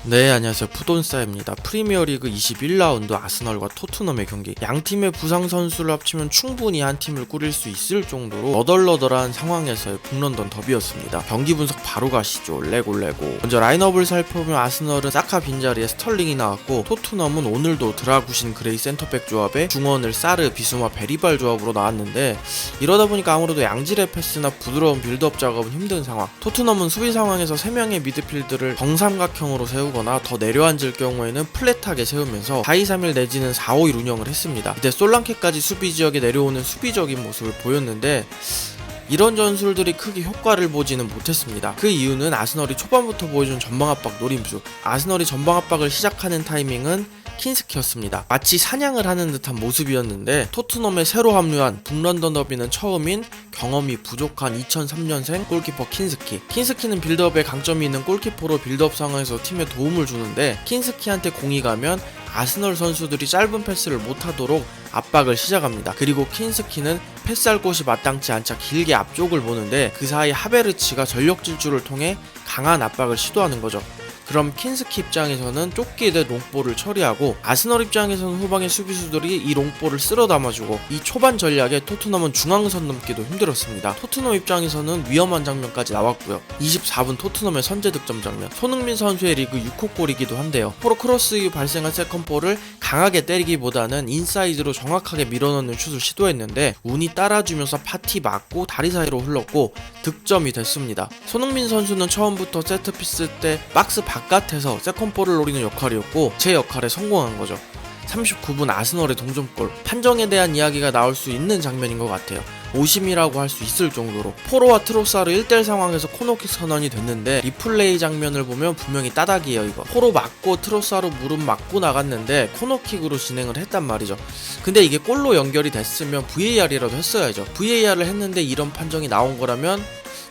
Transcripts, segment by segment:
네, 안녕하세요. 푸돈싸입니다. 프리미어리그 21라운드 아스널과 토트넘의 경기. 양 팀의 부상 선수를 합치면 충분히 한 팀을 꾸릴 수 있을 정도로 너덜너덜한 상황에서의 북런던 더비였습니다. 경기 분석 바로 가시죠. 레골레고. 먼저 라인업을 살펴보면 아스널은 사카 빈자리에 스털링이 나왔고, 토트넘은 오늘도 드라구신 그레이 센터백 조합에 중원을 사르, 비수마, 베리발 조합으로 나왔는데, 이러다 보니까 아무래도 양질의 패스나 부드러운 빌드업 작업은 힘든 상황. 토트넘은 수비 상황에서 3명의 미드필드를 정삼각형으로 세우고 더 내려앉을 경우에는 플랫하게 세우면서 4-2-3-1 내지는 4-5-1 운영을 했습니다. 이때 솔랑케까지 수비 지역에 내려오는 수비적인 모습을 보였는데 이런 전술들이 크게 효과를 보지는 못했습니다. 그 이유는 아스널이 초반부터 보여준 전방압박 노림수. 아스널이 전방압박을 시작하는 타이밍은 킨스키였습니다. 마치 사냥을 하는 듯한 모습이었는데 토트넘에 새로 합류한 북런던 더비는 처음인 경험이 부족한 2003년생 골키퍼 킨스키. 킨스키는 빌드업에 강점이 있는 골키퍼로 빌드업 상황에서 팀에 도움을 주는데, 킨스키한테 공이 가면 아스널 선수들이 짧은 패스를 못하도록 압박을 시작합니다. 그리고 킨스키는 패스할 곳이 마땅치 않자 길게 앞쪽을 보는데, 그 사이 하베르치가 전력 질주를 통해 강한 압박을 시도하는 거죠. 그럼 킨스키 입장에서는 쫓기듯 롱볼을 처리하고, 아스널 입장에서는 후방의 수비수들이 이 롱볼을 쓸어 담아주고, 이 초반 전략에 토트넘은 중앙선 넘기도 힘들었습니다. 토트넘 입장에서는 위험한 장면까지 나왔고요. 24분 토트넘의 선제 득점 장면. 손흥민 선수의 리그 6호 골이기도 한데요. 포로 크로스 이후 발생한 세컨볼을 강하게 때리기보다는 인사이드로 정확하게 밀어넣는 슛을 시도했는데 운이 따라주면서 파티 맞고 다리 사이로 흘렀고 득점이 됐습니다. 손흥민 선수는 처음부터 세트피스 때 박스 바깥에서 세컨볼을 노리는 역할이었고 제 역할에 성공한 거죠. 39분 아스널의 동점골. 판정에 대한 이야기가 나올 수 있는 장면인 것 같아요. 오심이라고 할 수 있을 정도로. 포로와 트로사르 1대1 상황에서 코너킥 선언이 됐는데 리플레이 장면을 보면 분명히 따닥이에요. 이거 포로 맞고 트로사르 무릎 맞고 나갔는데 코너킥으로 진행을 했단 말이죠. 근데 이게 골로 연결이 됐으면 VAR이라도 했어야죠. VAR을 했는데 이런 판정이 나온 거라면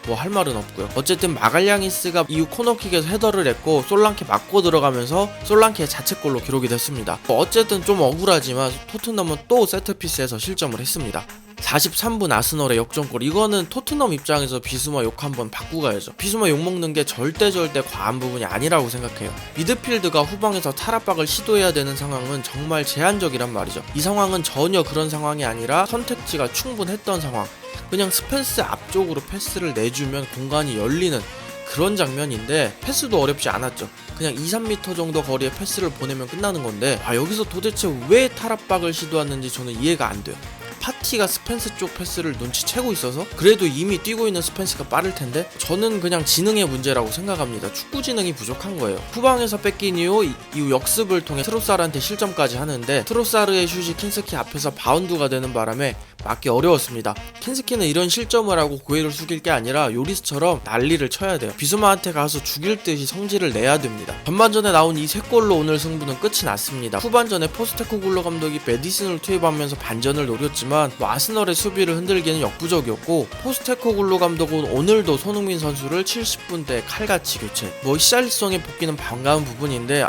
뭐 할 말은 없고요. 어쨌든 마갈량이스가 이후 코너킥에서 헤더를 했고 솔랑케 맞고 들어가면서 솔랑케의 자책골로 기록이 됐습니다. 어쨌든 좀 억울하지만 토트넘은 또 세트피스에서 실점을 했습니다. 43분 아스널의 역전골. 이거는 토트넘 입장에서 비수마 욕 한번 받고 가야죠. 비수마 욕먹는 게 절대 과한 부분이 아니라고 생각해요. 미드필드가 후방에서 탈압박을 시도해야 되는 상황은 정말 제한적이란 말이죠. 이 상황은 전혀 그런 상황이 아니라 선택지가 충분했던 상황. 그냥 스펜스 앞쪽으로 패스를 내주면 공간이 열리는 그런 장면인데 패스도 어렵지 않았죠. 그냥 2-3m 정도 거리에 패스를 보내면 끝나는 건데 여기서 도대체 왜 탈압박을 시도했는지 저는 이해가 안 돼요. 파티가 스펜스 쪽 패스를 눈치채고 있어서 그래도 이미 뛰고 있는 스펜스가 빠를 텐데 저는 그냥 지능의 문제라고 생각합니다. 축구 지능이 부족한 거예요. 후방에서 뺏긴 이후 역습을 통해 트로사르한테 실점까지 하는데 트로사르의 슛이 킨스키 앞에서 바운드가 되는 바람에 맞기 어려웠습니다. 킨스키는 이런 실점을 하고 고개를 숙일 게 아니라 요리스처럼 난리를 쳐야 돼요. 비수마한테 가서 죽일 듯이 성질을 내야 됩니다. 전반전에 나온 이 3골로 오늘 승부는 끝이 났습니다. 후반전에 포스테코글루 감독이 메디슨을 투입하면서 반전을 노렸지만 아스널의 수비를 흔들기는 역부족이었고, 포스테코글루 감독은 오늘도 손흥민 선수를 70분대 칼같이 교체. 히샬리송의 복귀는 반가운 부분인데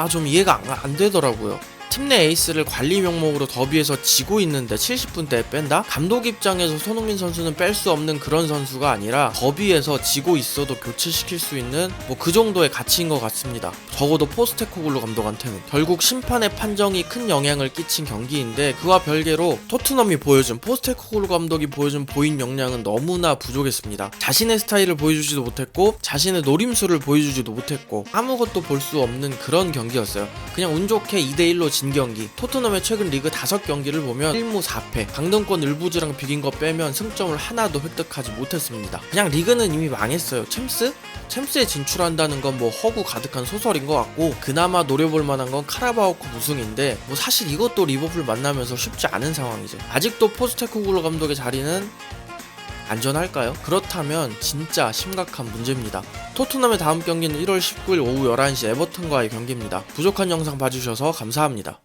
좀 이해가 안 되더라고요. 팀 내 에이스를 관리 명목으로 더비에서 지고 있는데 70분대에 뺀다? 감독 입장에서 손흥민 선수는 뺄 수 없는 그런 선수가 아니라 더비에서 지고 있어도 교체시킬 수 있는 그 정도의 가치인 것 같습니다. 적어도 포스테코글루 감독한테는. 결국 심판의 판정이 큰 영향을 끼친 경기인데 그와 별개로 토트넘이 보여준, 포스테코글루 감독이 보여준 보인 역량은 너무나 부족했습니다. 자신의 스타일을 보여주지도 못했고 자신의 노림수를 보여주지도 못했고 아무것도 볼 수 없는 그런 경기였어요. 그냥 운 좋게 2대1로 진 경기. 토트넘의 최근 리그 5경기를 보면 1무 4패, 강등권 을부즈랑 비긴 거 빼면 승점을 하나도 획득하지 못했습니다. 그냥 리그는 이미 망했어요. 챔스에 진출한다는 건 허구 가득한 소설인 것 같고, 그나마 노려볼 만한 건 카라바오컵 우승인데 사실 이것도 리버풀 만나면서 쉽지 않은 상황이죠. 아직도 포스테코글루 감독의 자리는 안전할까요? 그렇다면 진짜 심각한 문제입니다. 토트넘의 다음 경기는 1월 19일 오후 11시 에버튼과의 경기입니다. 부족한 영상 봐주셔서 감사합니다.